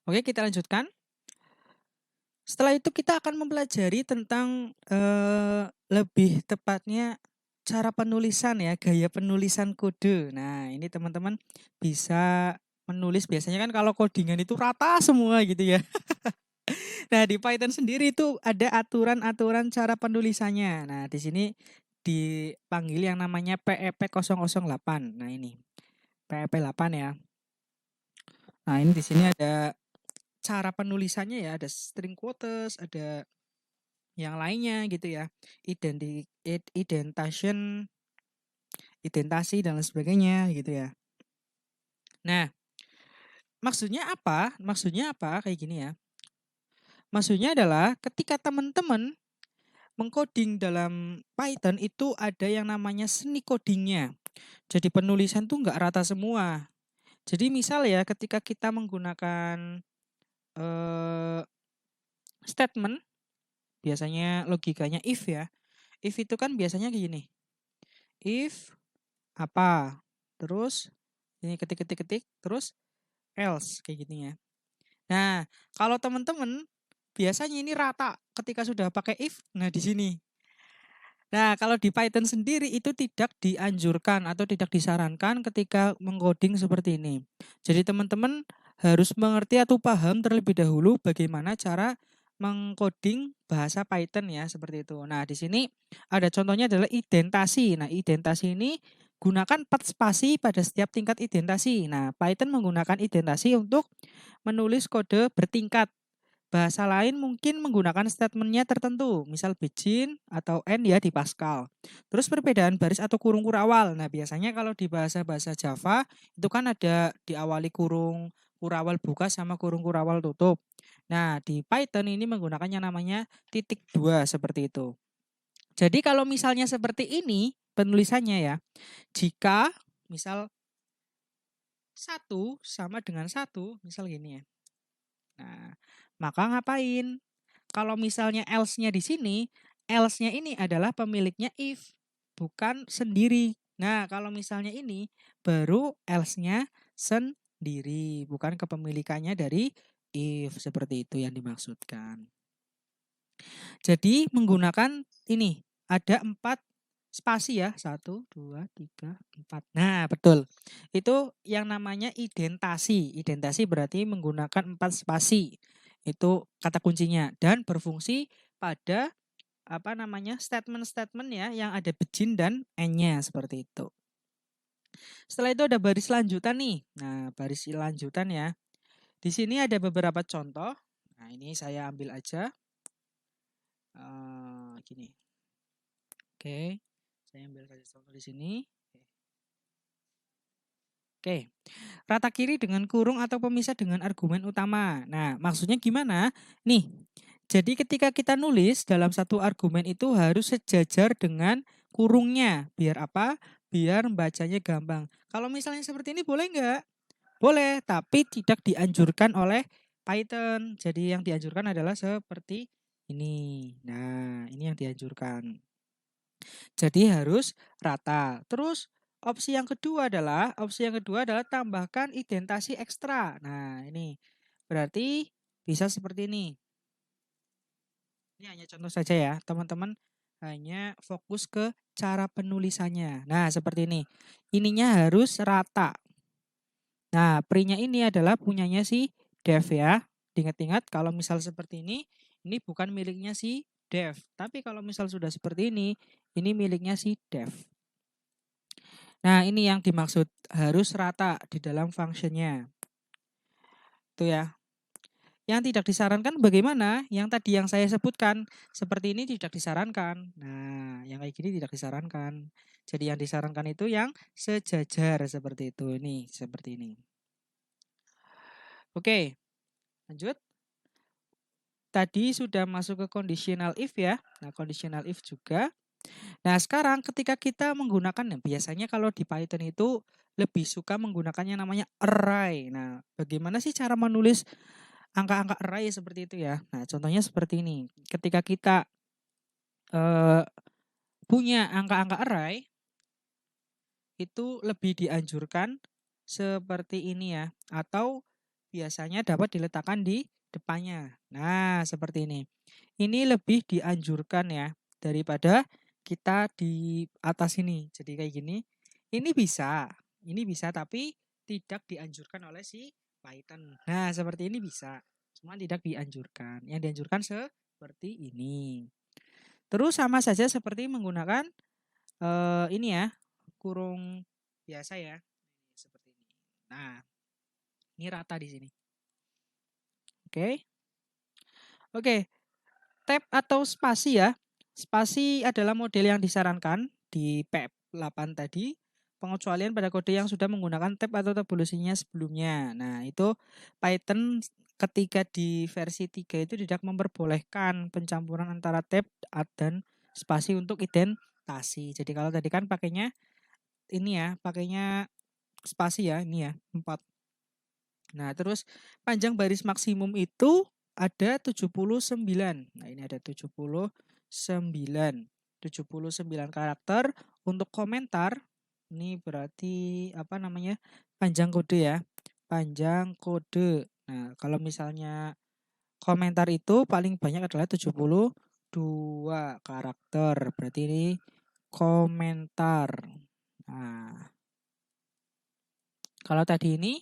Oke, kita lanjutkan. Setelah itu kita akan mempelajari tentang, lebih tepatnya cara penulisan ya, gaya penulisan kode. Nah, ini teman-teman bisa menulis biasanya kan kalau codingan itu rata semua gitu ya. Nah, di Python sendiri itu ada aturan-aturan cara penulisannya. Nah, di sini dipanggil yang namanya PEP 008. Nah, ini PEP 8 ya. Nah, ini di sini ada cara penulisannya ya, ada string quotes, ada yang lainnya gitu ya. Indentation, identasi dan lain sebagainya gitu ya. Nah, maksudnya apa kayak gini ya. Maksudnya adalah ketika teman-teman mengcoding dalam Python itu ada yang namanya seni codingnya. Jadi penulisan tuh nggak rata semua. Jadi misal ya ketika kita menggunakan eh, statement, biasanya logikanya if ya. If itu kan biasanya gini. If apa, terus ini ketik, terus else kayak gini ya. Nah, kalau teman-teman biasanya ini rata ketika sudah pakai if. Nah, di sini. Nah, kalau di Python sendiri itu tidak dianjurkan atau tidak disarankan ketika mengcoding seperti ini. Jadi teman-teman harus mengerti atau paham terlebih dahulu bagaimana cara mengcoding bahasa Python ya, seperti itu. Nah, di sini ada contohnya adalah identasi. Nah, identasi ini gunakan 4 spasi pada setiap tingkat identasi. Nah, Python menggunakan identasi untuk menulis kode bertingkat. Bahasa lain mungkin menggunakan statementnya tertentu, misal begin atau end ya di Pascal. Terus perbedaan baris atau kurung kurawal. Nah, biasanya kalau di bahasa-bahasa Java itu kan ada diawali kurung kurawal buka sama kurung kurawal tutup. Nah, di Python ini menggunakan yang namanya titik dua seperti itu. Jadi kalau misalnya seperti ini penulisannya ya, jika misal satu sama dengan satu, misal gini ya. Nah, maka ngapain? Kalau misalnya else-nya di sini, else-nya ini adalah pemiliknya if, bukan sendiri. Nah, kalau misalnya ini baru else-nya sendiri, bukan kepemilikannya dari if, seperti itu yang dimaksudkan. Jadi menggunakan ini ada 4 spasi ya, 1, 2, 3, 4. Nah, betul. Itu yang namanya identasi. Identasi berarti menggunakan 4 spasi. Itu kata kuncinya dan berfungsi pada apa namanya statement-statement ya yang ada begin dan end-nya seperti itu. Setelah itu ada baris lanjutan nih. Nah, baris lanjutan ya. Di sini ada beberapa contoh. Nah, ini saya ambil aja. Gini. Oke. Saya ambil saja contoh di sini. Oke. Rata kiri dengan kurung atau pemisah dengan argumen utama. Nah, maksudnya gimana? Nih, jadi ketika kita nulis dalam satu argumen itu harus sejajar dengan kurungnya. Biar apa? Biar bacanya gampang. Kalau misalnya seperti ini boleh nggak? Boleh, tapi tidak dianjurkan oleh Python. Jadi yang dianjurkan adalah seperti ini. Nah, ini yang dianjurkan. Jadi harus rata. Terus opsi yang kedua adalah tambahkan identasi ekstra. Nah, ini berarti bisa seperti ini. Ini hanya contoh saja ya, teman-teman hanya fokus ke cara penulisannya. Nah, seperti ini. Ininya harus rata. Nah, pri-nya ini adalah punyanya si dev ya. Ingat-ingat kalau misal seperti ini bukan miliknya si dev. Tapi kalau misal sudah seperti ini miliknya si dev. Nah, ini yang dimaksud harus rata di dalam functionnya. Itu ya. Yang tidak disarankan bagaimana? Yang tadi yang saya sebutkan seperti ini tidak disarankan. Nah, yang kayak gini tidak disarankan. Jadi yang disarankan itu yang sejajar seperti itu. Ini seperti ini. Oke, lanjut. Tadi sudah masuk ke conditional if ya. Nah, conditional if juga. Nah, sekarang ketika kita menggunakan biasanya kalau di Python itu lebih suka menggunakan yang namanya array. Nah, bagaimana sih cara menulis angka-angka array seperti itu ya? Nah, contohnya seperti ini. Ketika kita punya angka-angka array, itu lebih dianjurkan seperti ini ya. Atau biasanya dapat diletakkan di depannya. Nah, seperti ini. Ini lebih dianjurkan ya daripada kita di atas ini. Jadi kayak gini. Ini bisa tapi tidak dianjurkan oleh si Python. Nah, seperti ini bisa. Cuma tidak dianjurkan. Yang dianjurkan seperti ini. Terus sama saja seperti menggunakan ini ya, kurung biasa ya. Seperti ini. Nah, ini rata di sini. Oke. Oke, tab atau spasi ya. Spasi adalah model yang disarankan di PEP 8 tadi. Pengecualian pada kode yang sudah menggunakan tab atau tabulasinya sebelumnya. Nah, itu Python ketika di versi 3 itu tidak memperbolehkan pencampuran antara tab dan spasi untuk indentasi. Jadi kalau tadi kan pakainya ini ya, pakainya spasi ya, ini ya, 4. Nah, terus panjang baris maksimum itu ada 79. Nah, ini ada 79 karakter. Untuk komentar ini berarti apa namanya? Panjang kode ya. Panjang kode. Nah, kalau misalnya komentar itu paling banyak adalah 72 karakter. Berarti ini komentar. Nah, kalau tadi ini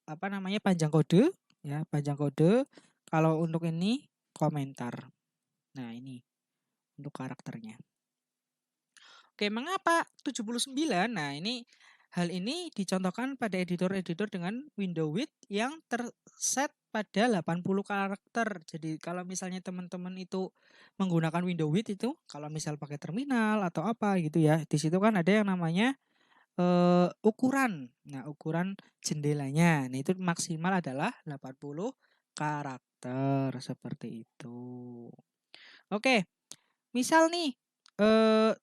apa namanya panjang kode ya, panjang kode. Kalau untuk ini komentar. Nah, ini untuk karakternya. Oke, mengapa 79? Nah, hal ini dicontohkan pada editor-editor dengan window width yang terset pada 80 karakter. Jadi kalau misalnya teman-teman itu menggunakan window width itu, kalau misal pakai terminal atau apa gitu ya, di situ kan ada yang namanya ukuran. Nah, ukuran jendelanya. Nah, itu maksimal adalah 80 karakter seperti itu. Oke, misal nih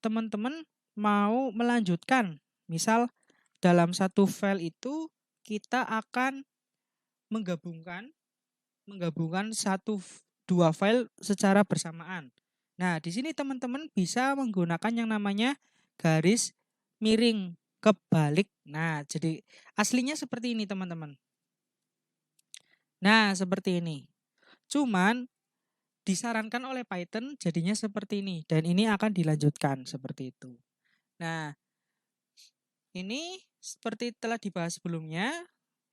teman-teman mau melanjutkan. Misal dalam satu file itu kita akan menggabungkan dua file secara bersamaan. Nah, di sini teman-teman bisa menggunakan yang namanya garis miring kebalik. Nah, jadi aslinya seperti ini teman-teman. Nah, seperti ini. Cuman disarankan oleh Python jadinya seperti ini. Dan ini akan dilanjutkan seperti itu. Nah, ini seperti telah dibahas sebelumnya,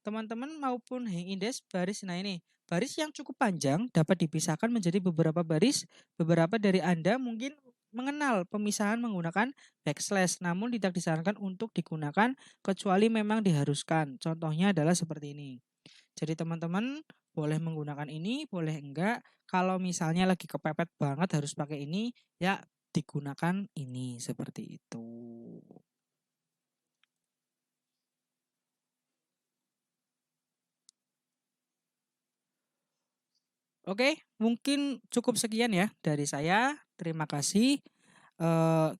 teman-teman maupun hang index baris. Nah, ini baris yang cukup panjang dapat dipisahkan menjadi beberapa baris. Beberapa dari Anda mungkin mengenal pemisahan menggunakan backslash, namun tidak disarankan untuk digunakan kecuali memang diharuskan. Contohnya adalah seperti ini. Jadi teman-teman boleh menggunakan ini, boleh enggak. Kalau misalnya lagi kepepet banget harus pakai ini, ya digunakan ini seperti itu. Oke, mungkin cukup sekian ya dari saya. Terima kasih.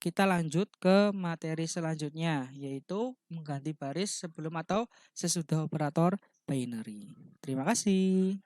Kita lanjut ke materi selanjutnya, yaitu mengganti baris sebelum atau sesudah operator binary. Terima kasih.